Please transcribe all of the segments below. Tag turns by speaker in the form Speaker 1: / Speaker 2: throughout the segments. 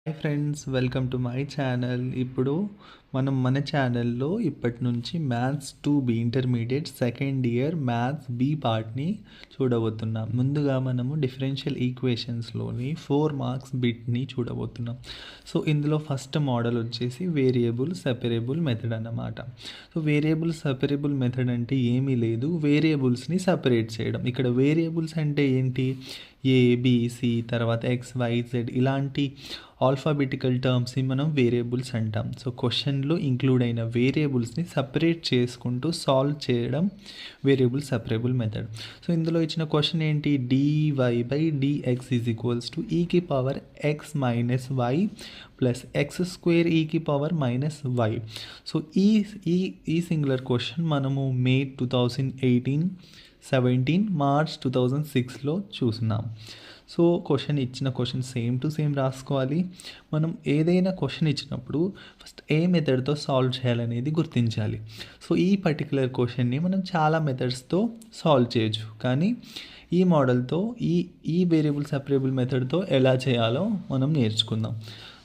Speaker 1: Hi friends, welcome to my channel. ఇప్పుడు మనం మన ఛానల్లో ఇప్పటి నుంచి maths 2B intermediate second year maths B పార్ట్ని చూడబోతున్నాం. ముందుగా మనము డిఫరెన్షియల్ ఈక్వేషన్స్లోని 4 మార్క్స్ బిట్ని చూడబోతున్నాం. సో ఇందులో ఫస్ట్ మోడల్ వచ్చేసి వేరియబుల్ సెపరేబుల్ మెథడ్ అన్నమాట. సో వేరియబుల్ సెపరేబుల్ మెథడ్ అంటే ఏమీ లేదు, వేరియబుల్స్ని సపరేట్ చేయడం. ఇక్కడ వేరియబుల్స్ అంటే ఏంటి? ఏబిసి తర్వాత XYZ ఇలాంటి ఆల్ఫాబెటికల్ టర్మ్స్ని మనం వేరియబుల్స్ అంటాం. సో క్వశ్చన్లో ఇంక్లూడ్ అయిన వేరియబుల్స్ని సపరేట్ చేసుకుంటూ సాల్వ్ చేయడం వేరియబుల్ సెపరేబుల్ మెథడ్. సో ఇందులో ఇచ్చిన క్వశ్చన్ ఏంటి? dy/dx is equals to e⁻x - y plus x² e⁻ -y. So ఈ సింగులర్ క్వశ్చన్ మనము మే 2017 మార్చ్ 2006లో చూసినాం. సో ఇచ్చిన క్వశ్చన్ సేమ్ టు సేమ్ రాసుకోవాలి. మనం ఏదైనా క్వశ్చన్ ఇచ్చినప్పుడు ఫస్ట్ ఏ మెథడ్తో సాల్వ్ చేయాలనేది గుర్తించాలి. సో ఈ పర్టికులర్ క్వశ్చన్ని మనం చాలా మెథడ్స్తో సాల్వ్ చేయొచ్చు, కానీ ఈ మోడల్తో ఈ వేరియబుల్ సెపరేబుల్ మెథడ్తో ఎలా చేయాలో మనం నేర్చుకుందాం.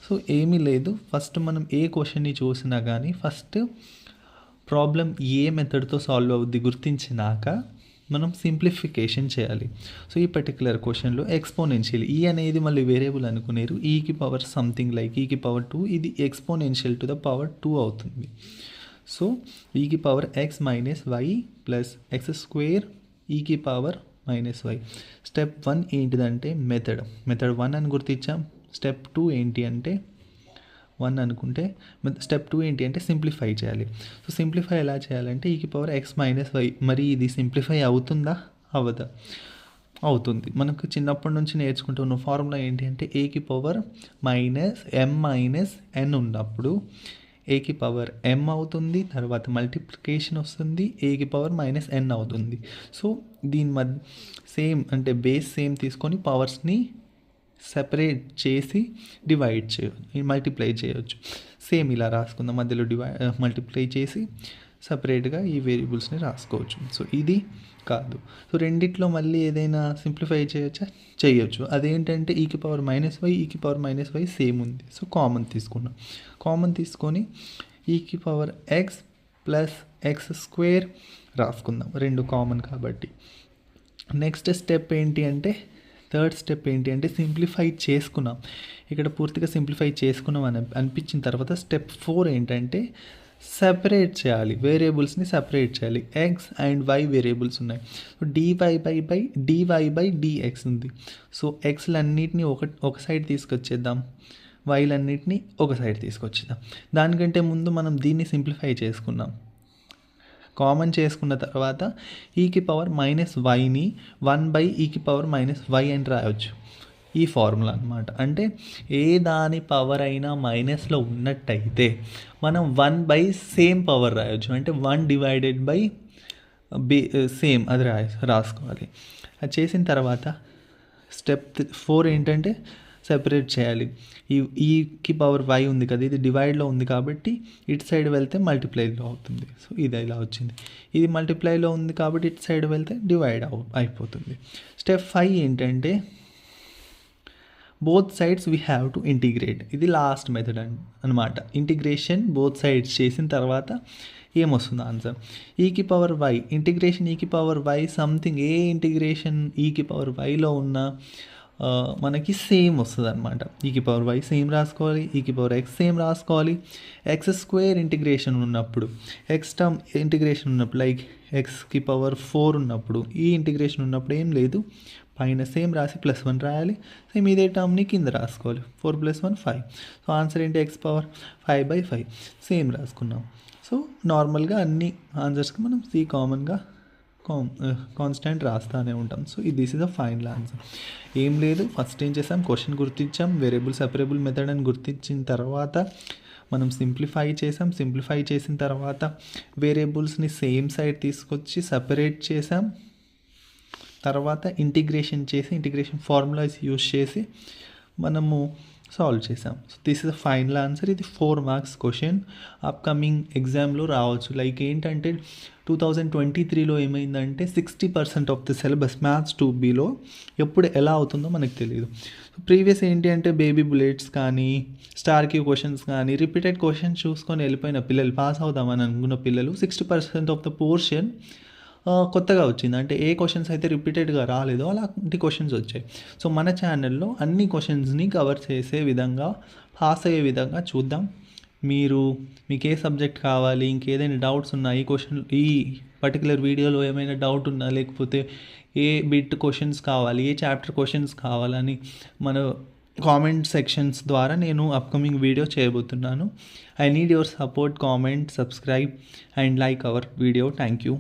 Speaker 1: సో ఏమీ లేదు, ఫస్ట్ మనం ఏ క్వశ్చన్ని చూసినా కానీ ఫస్ట్ ప్రాబ్లం ఏ మెథడ్తో సాల్వ్ అవుద్ది గుర్తించినాక మనం సింప్లిఫికేషన్ చేయాలి. సో ఈ పర్టికులర్ క్వశ్చన్లో ఎక్స్పోనెన్షియల్ అనేది మళ్ళీ వేరియబుల్ అనుకునేరు, ఈకి పవర్ సంథింగ్ లైక్ e⁻2, ఇది ఎక్స్పోనెన్షియల్ టు ద పవర్ 2 అవుతుంది. So e⁻x - y plus x² e⁻−y. Step 1 ఏంటిదంటే మెథడ్ 1 అని గుర్తించాం. స్టెప్ 2 ఏంటి అంటే 1 అనుకుంటే స్టెప్ 2 ఏంటి అంటే సింప్లిఫై చేయాలి. సో సింప్లిఫై ఎలా చేయాలంటే e⁻x - y. మరి ఇది సింప్లిఫై అవుతుందా అవ్వదా? అవుతుంది. మనకు చిన్నప్పటి నుంచి నేర్చుకుంటున్న ఫార్ములా ఏంటి అంటే a⁻m-n ఉన్నప్పుడు a⁻m అవుతుంది, తర్వాత మల్టిప్లికేషన్ వస్తుంది, a⁻−n అవుతుంది. సో దీని మధ్య సేమ్ అంటే బేస్ సేమ్ తీసుకొని పవర్స్ని సెపరేట్ చేసి మల్టిప్లై చేయొచ్చు. సేమ్ ఇలా రాసుకుందాం, మధ్యలో మల్టిప్లై చేసి సపరేట్గా ఈ వేరియబుల్స్ని రాసుకోవచ్చు. సో ఇది కాదు. సో రెండిట్లో మళ్ళీ ఏదైనా సింప్లిఫై చేయొచ్చు. అదేంటంటే e⁻−y e⁻−y సేమ్ ఉంది. సో కామన్ తీసుకొని e⁻x ప్లస్ x² రాసుకుందాం, రెండు కామన్ కాబట్టి. నెక్స్ట్ స్టెప్ ఏంటి అంటే థర్డ్ స్టెప్ ఏంటి అంటే సింప్లిఫై చేసుకున్నాం. ఇక్కడ పూర్తిగా సింప్లిఫై చేసుకున్నాం అని అనిపించిన తర్వాత స్టెప్ 4 ఏంటంటే సెపరేట్ చేయాలి, వేరియబుల్స్ని సెపరేట్ చేయాలి. ఎక్స్ అండ్ వై వేరియబుల్స్ ఉన్నాయి. సో dy/dx ఉంది. సో ఎక్స్లన్నిటిని ఒక సైడ్ తీసుకొచ్చేద్దాం, వైలన్నిటిని ఒక సైడ్ తీసుకొచ్చేద్దాం. దానికంటే ముందు మనం దీన్ని సింప్లిఫై చేసుకున్నాం. కామన్ చేసుకున్న తర్వాత e⁻−yని 1/e⁻−y అని రాయవచ్చు. ఈ ఫార్ములా అనమాట. అంటే ఏ దాని పవర్ అయినా మైనస్లో ఉన్నట్టయితే మనం 1/సేమ్ పవర్ రాయొచ్చు. అంటే 1 సేమ్ అది రాసుకోవాలి. అది చేసిన తర్వాత స్టెప్ 4 ఏంటంటే సెపరేట్ చేయాలి. y ఉంది కదా, ఇది డివైడ్లో ఉంది కాబట్టి ఇటు సైడ్ వెళ్తే మల్టిప్లైలో అవుతుంది. సో ఇది ఇలా వచ్చింది. ఇది మల్టిప్లైలో ఉంది కాబట్టి ఇటు సైడ్ వెళ్తే డివైడ్ అయిపోతుంది. స్టెప్ 5 ఏంటంటే both sides we have to integrate. ఇది లాస్ట్ మెథడ్ అనమాట. ఇంటిగ్రేషన్ బోత్ సైడ్స్ చేసిన తర్వాత ఏమొస్తుంది answer? e⁻y integration e⁻y something ఏ ఇంటిగ్రేషన్ e⁻yలో ఉన్న మనకి సేమ్ వస్తుంది అనమాట. e⁻y సేమ్ రాసుకోవాలి, e⁻x సేమ్ రాసుకోవాలి. x² ఇంటిగ్రేషన్ ఉన్నప్పుడు, x టర్మ్ ఇంటిగ్రేషన్ ఉన్నప్పుడు లైక్ x⁴ ఉన్నప్పుడు, ఈ ఇంటిగ్రేషన్ ఉన్నప్పుడు ఏం లేదు, పైన సేమ్ రాసి +1 రాయాలి. సేమ్ ఇదే టర్మ్ని కింద రాసుకోవాలి. 4 + 1 5. సో ఆన్సర్ ఏంటి? x⁵/5 సేమ్ రాసుకున్నాం. సో నార్మల్గా అన్ని ఆన్సర్స్కి మనం కామన్గా కాన్స్టెంట్ రాస్తూనే ఉంటాం. So this is the final answer. ఏం లేదు, ఫస్ట్ ఏం చేసాం, క్వశ్చన్ గుర్తించాం, వేరియబుల్ సెపరేబుల్ మెథడ్ అని గుర్తించిన తర్వాత మనం సింప్లిఫై చేసిన తర్వాత వేరియబుల్స్ని సేమ్ సైడ్ తీసుకొచ్చి సపరేట్ చేసాం. తర్వాత ఇంటిగ్రేషన్ ఫార్ములాస్ యూస్ చేసి మనము సాల్వ్ చేసాం. So this is the final answer. ఇది 4 మార్క్స్ క్వశ్చన్ అప్కమింగ్ ఎగ్జామ్లో రావచ్చు. లైక్ ఏంటంటే 2023లో ఏమైందంటే 60% ఆఫ్ ద సిలబస్ మ్యాథ్స్ 2Bలో ఎప్పుడు ఎలా అవుతుందో మనకు తెలియదు. ప్రీవియస్ ఏంటి అంటే బేబీ బుల్లెట్స్ కానీ స్టార్ క్యూ క్వశ్చన్స్ కానీ రిపీటెడ్ క్వశ్చన్స్ చూసుకొని వెళ్ళిపోయిన పిల్లలు, పాస్ అవుదామని అనుకున్న పిల్లలు 60% ఆఫ్ ద పోర్షన్ కొత్తగా వచ్చింది. అంటే ఏ క్వశ్చన్స్ అయితే రిపీటెడ్గా రాలేదో అలాంటి క్వశ్చన్స్ వచ్చాయి. సో మన ఛానల్లో అన్ని క్వశ్చన్స్ని కవర్ చేసే విధంగా, పాస్ అయ్యే విధంగా చూద్దాం. మీకు ఏ సబ్జెక్ట్ కావాలి, ఇంకేదైనా డౌట్స్ ఉన్నా, ఈ పర్టికులర్ వీడియోలో ఏమైనా డౌట్ ఉన్నా, లేకపోతే ఏ బిట్ క్వశ్చన్స్ కావాలి, ఏ చాప్టర్ క్వశ్చన్స్ కావాలని మన కామెంట్ సెక్షన్స్ ద్వారా నేను అప్కమింగ్ వీడియో చేయబోతున్నాను. I need your support, comment, subscribe and like our video. Thank you.